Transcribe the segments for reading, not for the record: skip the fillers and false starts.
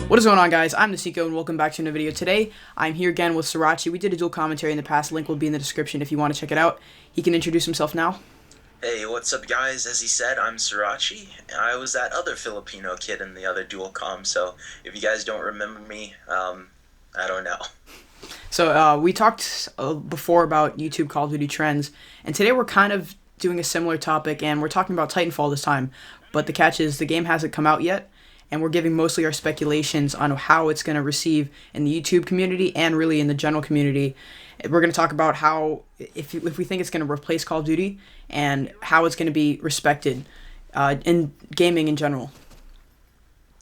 What is going on, guys? I'm the Seiko, and welcome back to another video. Today, I'm here again with Srirachi. We did a dual commentary in the past. Link will be in the description if you want to check it out. He can introduce himself now. Hey, what's up, guys? As he said, I'm Srirachi. I was that other Filipino kid in the other dual com, so if you guys don't remember me, I don't know. So, we talked before about YouTube Call of Duty trends, and today we're kind of doing a similar topic, and we're talking about TitanFall this time. But the catch is, the game hasn't come out yet, and we're giving mostly our speculations on how it's going to receive in the YouTube community and really in the general community. We're going to talk about how, if we think it's going to replace Call of Duty, and how it's going to be respected in gaming in general.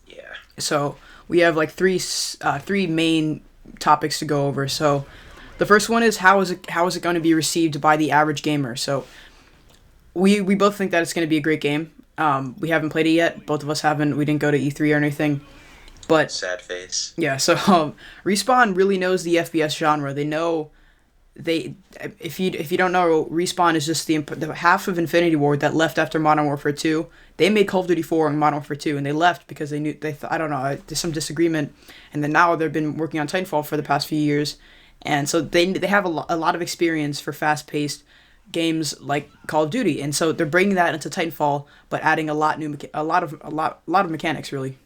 Yeah. So we have like three main topics to go over. So the first one is how is it going to be received by the average gamer. So we both think that it's going to be a great game. We haven't played it yet. Both of us haven't. We didn't go to E3 or anything. But sad face. Yeah. So Respawn really knows the FPS genre. They know. If you don't know, Respawn is just the half of Infinity Ward that left after Modern Warfare 2. They made Call of Duty 4 and Modern Warfare 2, and they left because they knew I don't know, there's some disagreement, and then now they've been working on Titanfall for the past few years, and so they have a lot of experience for fast-paced games like Call of Duty, and so they're bringing that into Titanfall, but adding a lot of mechanics really.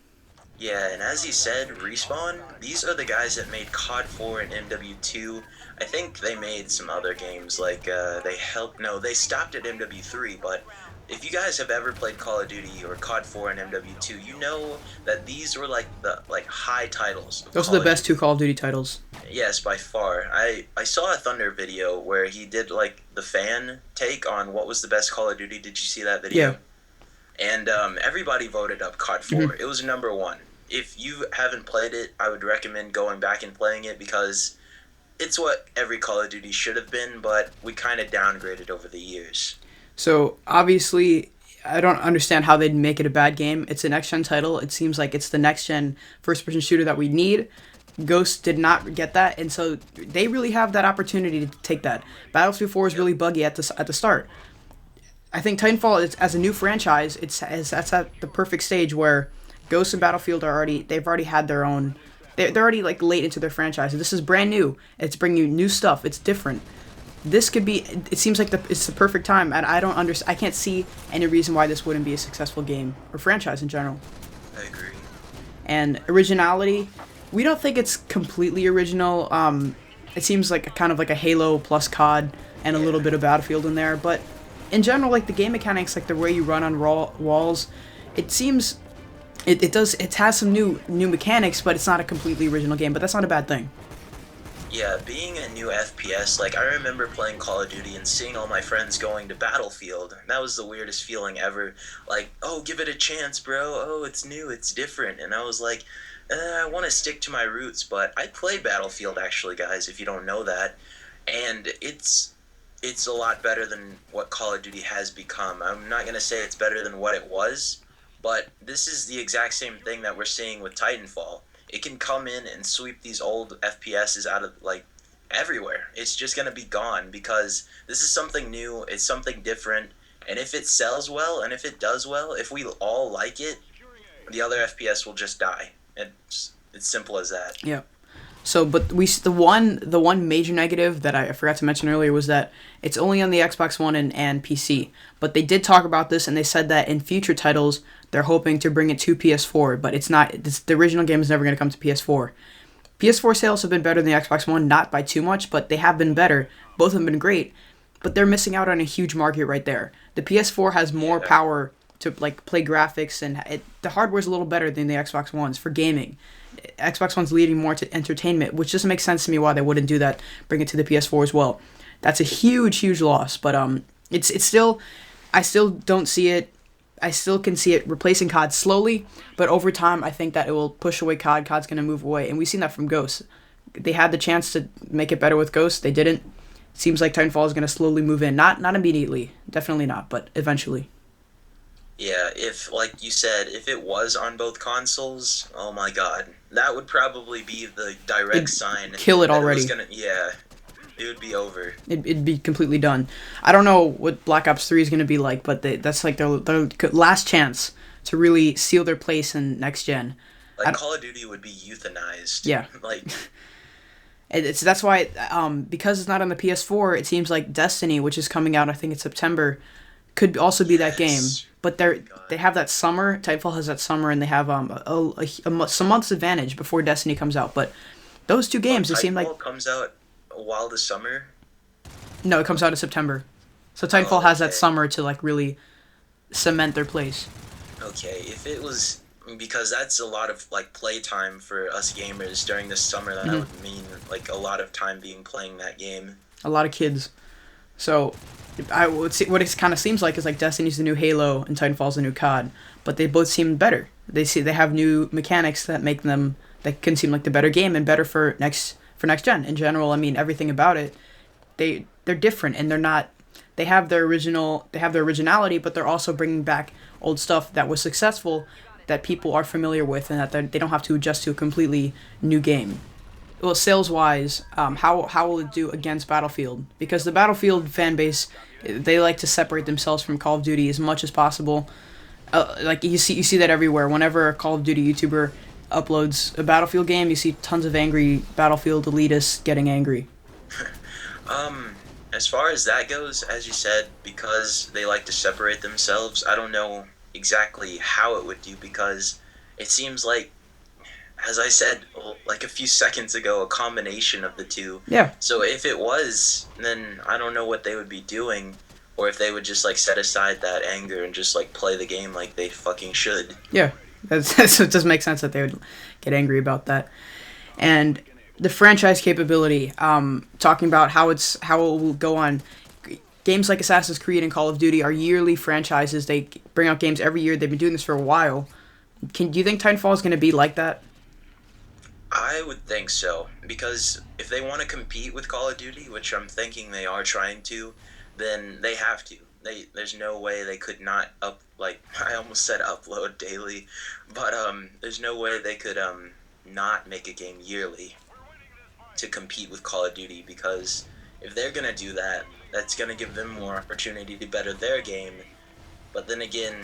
Yeah, and as he said, Respawn, these are the guys that made COD 4 and MW2. I think they made some other games, like, they stopped at MW3, but if you guys have ever played Call of Duty or COD 4 and MW2, you know that these were like the high titles. Those are the best two Call of Duty titles. Yes, by far. I saw a Thunder video where he did like the fan take on what was the best Call of Duty. Did you see that video? Yeah. And everybody voted up COD 4. Mm-hmm. It was number one. If you haven't played it, I would recommend going back and playing it because it's what every Call of Duty should have been, but we kind of downgraded over the years. So, obviously, I don't understand how they'd make it a bad game. It's a next-gen title. It seems like it's the next-gen first-person shooter that we need. Ghost did not get that, and so they really have that opportunity to take that. Battlefield 4 is really buggy at the start. I think Titanfall, as a new franchise, that's at the perfect stage where Ghost and Battlefield they've already had their own. They're already like late into their franchise. This is brand new. It's bringing you new stuff. It's different. This could be. It seems like it's the perfect time, and I can't see any reason why this wouldn't be a successful game or franchise in general. I agree. And originality, we don't think it's completely original. It seems like kind of like a Halo plus COD and a little bit of Battlefield in there, but in general, like the game mechanics, like the way you run on walls, it seems. It has some new mechanics, but it's not a completely original game. But that's not a bad thing. Yeah, being a new FPS, like I remember playing Call of Duty and seeing all my friends going to Battlefield. That was the weirdest feeling ever. Like, oh, give it a chance, bro. Oh, it's new, it's different. And I was like, I want to stick to my roots. But I played Battlefield, actually, guys, if you don't know that. And it's a lot better than what Call of Duty has become. I'm not going to say it's better than what it was, but this is the exact same thing that we're seeing with Titanfall. It can come in and sweep these old FPSs out of, like, everywhere. It's just going to be gone because this is something new. It's something different. And if it sells well and if it does well, if we all like it, the other FPS will just die. It's simple as that. Yeah. So, but the one major negative that I forgot to mention earlier was that it's only on the Xbox One and PC. But they did talk about this, and they said that in future titles, they're hoping to bring it to PS4. But it's not. The original game is never going to come to PS4. PS4 sales have been better than the Xbox One, not by too much, but they have been better. Both have been great, but they're missing out on a huge market right there. The PS4 has more power to like play graphics, and the hardware's a little better than the Xbox One's for gaming. Xbox One's leading more to entertainment, which doesn't make sense to me why they wouldn't do that, bring it to the PS4 as well. That's a huge loss, but it's still, I still don't see it. I still can see it replacing COD slowly, but over time I think that it will push away COD. COD's going to move away, and we've seen that from Ghost. They had the chance to make it better with Ghost. They didn't. Seems like Titanfall is going to slowly move in. Not immediately, definitely not, but eventually. Yeah, if, like you said, if it was on both consoles, oh my god, that would probably be the direct sign. Kill it already. It would be over. It'd be completely done. I don't know what Black Ops 3 is going to be like, but that's like their last chance to really seal their place in next gen. Like Call of Duty would be euthanized. Yeah. Like that's why because it's not on the PS4, it seems like Destiny, which is coming out I think in September, could also be that game. But they have that summer. Titanfall has that summer, and they have some months advantage before Destiny comes out. But those two games, it seem like comes out while the summer. No, it comes out in September. So Titanfall has that summer to like really cement their place. Okay, if it was because that's a lot of like playtime for us gamers during this summer. That would mean like a lot of time being playing that game. A lot of kids. So I would see what it kind of seems like is like Destiny's the new Halo and Titanfall's the new COD, but they both seem better. They have new mechanics that make them that can seem like the better game and better for next gen in general. I mean everything about it. They're different and they're not. They have their originality, but they're also bringing back old stuff that was successful that people are familiar with, and that they don't have to adjust to a completely new game. Well, sales-wise, how will it do against Battlefield? Because the Battlefield fan base, they like to separate themselves from Call of Duty as much as possible. Like you see that everywhere. Whenever a Call of Duty YouTuber uploads a Battlefield game, you see tons of angry Battlefield elitists getting angry. As far as that goes, as you said, because they like to separate themselves, I don't know exactly how it would do, because it seems like, as I said like a few seconds ago, a combination of the two. Yeah. So if it was, then I don't know what they would be doing, or if they would just like set aside that anger and just like play the game like they fucking should. Yeah, it does make sense that they would get angry about that. And the franchise capability, talking about how it will go on. Games like Assassin's Creed and Call of Duty are yearly franchises. They bring out games every year. They've been doing this for a while. Do you think Titanfall is going to be like that? I would think so, because if they want to compete with Call of Duty, which I'm thinking they are trying to, then they have to. There's no way they could not I almost said upload daily, but there's no way they could not make a game yearly to compete with Call of Duty, because if they're gonna do that, that's gonna give them more opportunity to better their game. But then again,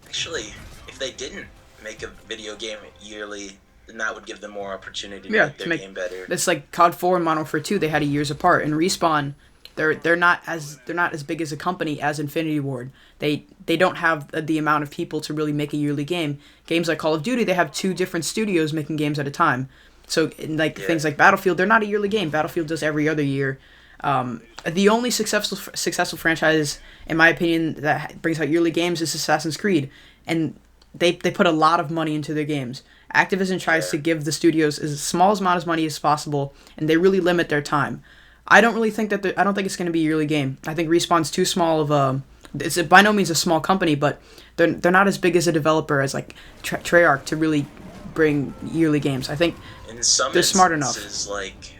actually, if they didn't make a video game yearly, then that would give them more opportunity to make their game better. It's like COD 4 and Modern Warfare 2, they had a years apart, and Respawn, they're not as big as a company as Infinity Ward. They don't have the amount of people to really make a yearly game. Games like Call of Duty, they have 2 different studios making games at a time. So things like Battlefield, they're not a yearly game. Battlefield does every other year. The only successful franchise, in my opinion, that brings out yearly games is Assassin's Creed, and they put a lot of money into their games. Activision tries to give the studios as small amount of money as possible, and they really limit their time. I don't really think I don't think it's going to be a yearly game. I think Respawn's too small of a. It's by no means a small company, but they're not as big as a developer as like Treyarch to really bring yearly games. I think in some they're smart enough. Like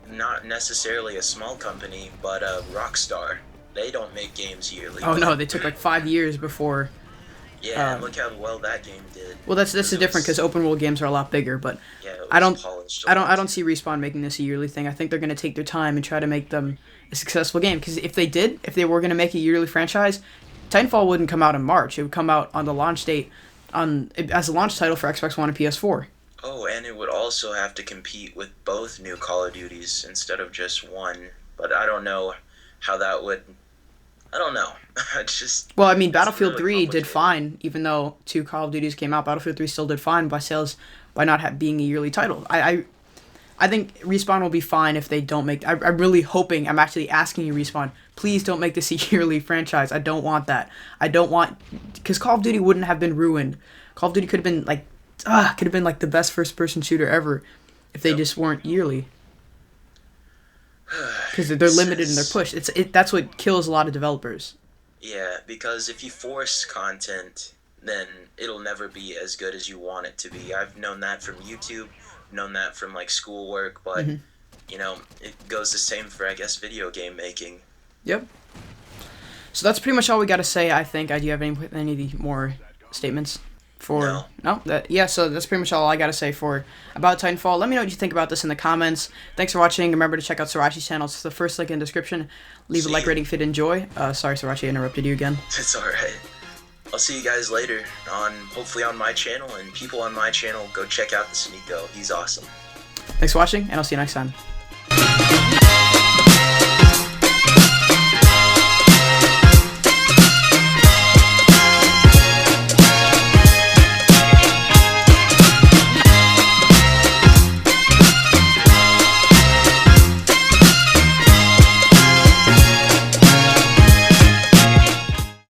not necessarily a small company, but Rockstar. They don't make games yearly. Oh no, they took like 5 years before. Yeah, and look how well that game did. Well, that's different because open world games are a lot bigger, but I don't see Respawn making this a yearly thing. I think they're going to take their time and try to make them a successful game, because if they were going to make a yearly franchise, Titanfall wouldn't come out in March. It would come out on the launch date as a launch title for Xbox One and PS4. Oh, and it would also have to compete with both new Call of Duties instead of just one. But I don't know how that would. I don't know. Well, I mean, Battlefield 3 did fine, even though 2 Call of Duties came out. Battlefield 3 still did fine by sales, by not being a yearly title. I think Respawn will be fine if they don't make. I'm really hoping. I'm actually asking you, Respawn, please don't make this a yearly franchise. I don't want that. Because Call of Duty wouldn't have been ruined. Call of Duty could have been like the best first-person shooter ever if they just weren't yearly. Because they're limited in their push. That's what kills a lot of developers. Yeah, because if you force content, then it'll never be as good as you want it to be. I've known that from YouTube, known that from like schoolwork, but it goes the same for, I guess, video game making. Yep. So that's pretty much all we got to say, I think. Do you have any more statements? So that's pretty much all I got to say about Titanfall. Let me know what you think about this in the comments. Thanks for watching. Remember to check out Sirachi's channel. It's the first link in the description. Leave a like rating if you enjoy. Sorry, Sirachi, I interrupted you again. It's alright. I'll see you guys later on, hopefully on my channel, and people on my channel, go check out the Sneeko. He's awesome. Thanks for watching, and I'll see you next time.